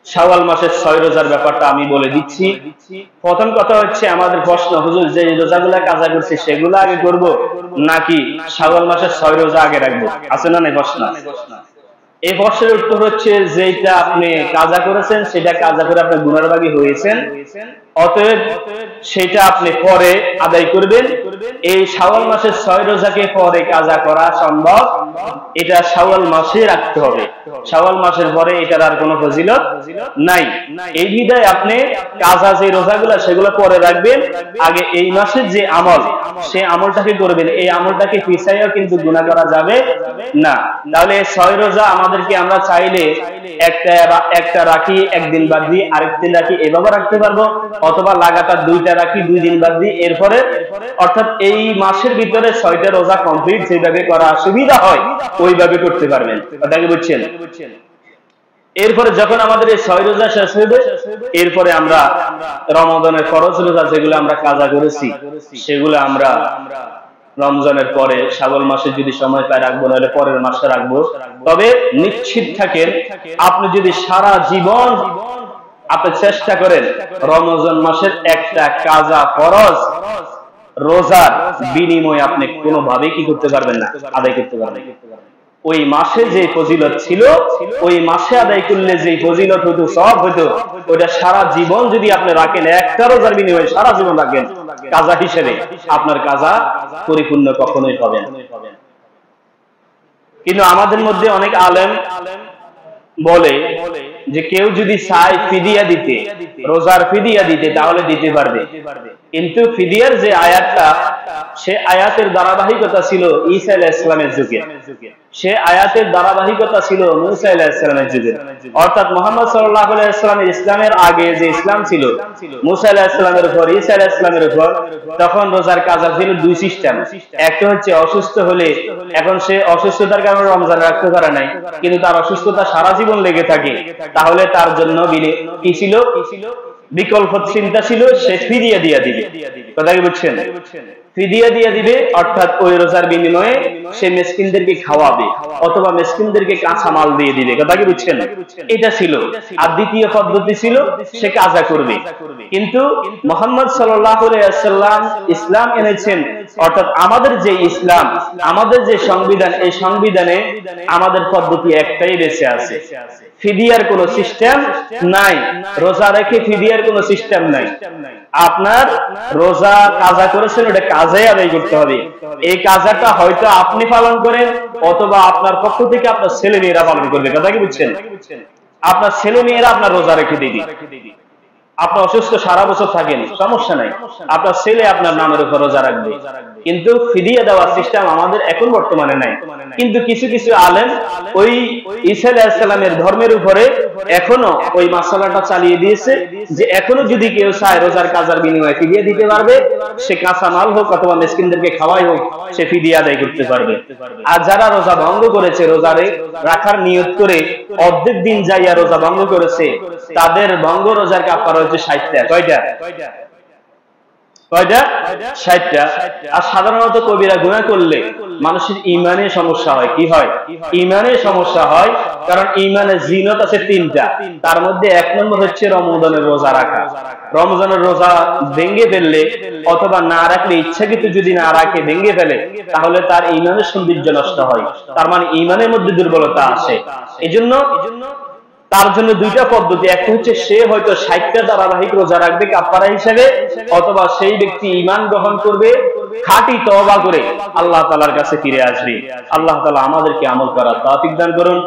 শাওয়াল মাসের 6 রোজার ব্যাপারটা আমি বলে দিচ্ছি। প্রথম কথা হচ্ছে আমাদের প্রশ্ন, হুজুর যে রোজাগুলা কাজা করছি সেগুলো আগে করব নাকি শাওয়াল মাসের 6 রোজা আগে রাখবো? আছে না নাই প্রশ্ন? এই প্রশ্নের উত্তর হচ্ছে যেটা আপনি কাজা করেছেন সেটা কাজা করে আপনি গুনার ভাগী হয়েছেন, অতএব সেটা আপনি পরে আদায় করবেন। এই শাওয়াল মাসের 6 রোজাকে পরে কাজা করা সম্ভব, এটা শাওয়াল মাসে রাখতে হবে। শাওয়াল মাসের পরে এটার আর কোনো ফজিলত নাই। এই বিধায় আপনি কাজা যে রোজাগুলো সেগুলো পরে রাখবেন, আগে এই মাসের যে আমল সেই আমলটাকে করবেন। এই আমলটাকে পিছাইও কিন্তু গুনাহ করা যাবে না। তাহলে 6 রোজা আমাদেরকে আমরা চাইলে একটা রাখি, একদিন বাদ দিয়ে আরেকদিন রাখি, এভাবে রাখতে পারবো, অথবা লাগাতার 2টা রাখি 2 দিন বাদ দিয়ে, এরপরে অর্থাৎ এই মাসের ভিতরে 6টা রোজা কমপ্লিট যেভাবে করা সুবিধা হয় ওইভাবে করতে পারবেন। কথা কি বুঝছেন? এরপরে যখন আমাদের এই 6 রোজা শেষ হবে, এরপরে আমরা রমাদানের ফরজ রোজা যেগুলো আমরা কাজা করেছি সেগুলো আমরা রমজানের পরে শাওয়াল মাসে যদি সময় পাই রাখবো, নাহলে পরের মাসে রাখবো। তবে নিশ্চিত থাকেন, আপনি যদি সারা জীবন আপনি চেষ্টা করেন রমজান মাসের একটা কাজা ফরজ রোজার বিনিময়ে আপনি কোনোভাবেই কি করতে পারবেন না, আদায় করতে পারবেন। ওই মাসে যে ফজিলত ছিল, ওই মাসে আদায় করলে যে ফজিলত হতো, সব হতো, ওটা সারা জীবন যদি আপনি রাখেন, একটা রোজার বিনিময়ে সারা জীবন রাখেন কাজা হিসেবে, আপনার কাজা পরিপূর্ণ কখনোই হবে না। কিন্তু আমাদের মধ্যে অনেক আলেম বলে যে কেউ যদি চায় ফিদিয়া দিতে, রোজার ফিদিয়া দিতে, তাহলে দিতে পারবে। কিন্তু ফিদিয়ার যে আয়াতটা, সে আয়াতের ধারাবাহিকতা ছিল ঈসা আলাইহিস সালামের যুগে, সে আয়াতের ধারাবাহিকতা ছিল মুসা আলাইহিস সালামের যুগে। অর্থাৎ মুহাম্মদ সাল্লাল্লাহু আলাইহি ওয়াসাল্লামের ইসলামের আগে যে ইসলাম ছিল মুসা আলাইহিস সালামের উপর, ঈসা আলাইহিস সালামের উপর, তখন রোজার কাজা ছিল 2 সিস্টেম। একটা হচ্ছে অসুস্থ হলে, এখন সে অসুস্থতার কারণে রমজান রাখতে পারে নাই, কিন্তু তার অসুস্থতা সারা জীবন লেগে থাকে, তাহলে তার জন্য কি ছিল? বিকল্প চিন্তা ছিল সে ফিদিয়া দিয়ে দিবে। কথা কি বুঝছেন? ফিদিয়া দিয়ে দিবে, অর্থাৎ ওই রোজার বিনিময়ে সে মিসকিনদেরকে খাওয়াবে অথবা মিসকিনদেরকে কাঁচা মাল দিয়ে দিবে। কথা কি বুঝছেন? এটা ছিল। আর দ্বিতীয় পদ্ধতি ছিল সে কাজা করবে। কিন্তু মুহাম্মদ সাল্লাল্লাহু আলাইহি ওয়াসাল্লাম ইসলাম এনেছেন, অর্থাৎ আমাদের যে ইসলাম, আমাদের যে সংবিধান, এই সংবিধানে আমাদের পদ্ধতি একটাই বেঁচে আছে, ফিদিয়ার কোনো সিস্টেম নাই। রোজা রেখে ফিদিয়ার কোনো সিস্টেম নাই। আপনার রোজা কাজা করেছেন, ওটা কাজাই আদায় করতে হবে। এই কাজাটা হয়তো আপনি পালন করেন, অথবা আপনার পক্ষ থেকে আপনার ছেলে মেয়েরা পালন করবে। কথা কি বুঝছেন? আপনার ছেলে মেয়েরা আপনার রোজা রেখে দিবে। আপনি অসুস্থ সারা বছর থাকেন, সমস্যা নাই, আপনার ছেলে আপনার নামের উপর রোজা রাখবে। কিন্তু ফিদিয়া দেওয়ার সিস্টেম আমাদের এখন বর্তমানে নাই। কিন্তু কিছু কিছু আলেম ওই ঈসা আলাইহিস সালামের ধর্মের উপরে এখনো ওই মাসালাটা চালিয়ে দিয়েছে যে এখনো যদি কেউ চায় রোজার কাজার বিনিময়ে ফিদিয়া দিতে পারবে, সে কাঁচা মাল হোক অথবা মিসকিনদেরকে খাওয়াই হোক, সে ফিদিয়া আদায় করতে পারবে। আর যারা রোজা ভঙ্গ করেছে, রোজা রাখার নিয়ত করে অর্ধেক দিন যাইয়া রোজা ভঙ্গ করেছে, তাদের ভঙ্গ রোজার কাফারা হচ্ছে 60টা। কয়টা? 60টা। আর সাধারণত কবিরা গুনাহ করলে মানুষের ঈমানে সমস্যা হয়। কি হয়? ঈমানে সমস্যা হয়, কারণ ঈমানের জিনত আছে 3টা। তার মধ্যে 1 নম্বর হচ্ছে রমজানের রোজা রাখা। রমজানের রোজা ভেঙে ফেললে অথবা না রাখলে, ইচ্ছাকৃত যদি না রাখে ভেঙে ফেলে, তাহলে তার ঈমানের সৌন্দর্য নষ্ট হয়, তার মানে ঈমানের মধ্যে দুর্বলতা আসে। এজন্য তার জন্য 2টা পদ্ধতি, একটা হচ্ছে সে হয়তো 60টা ধারাবাহিক রোজা রাখবে কাফারা হিসেবে, অথবা সেই ব্যক্তি ঈমান গ্রহণ করবে, খাঁটি তওবা করে আল্লাহ তাআলার কাছে ফিরে আসবে। আল্লাহ তাআলা আমাদেরকে আমল করার তৌফিক দান করুন।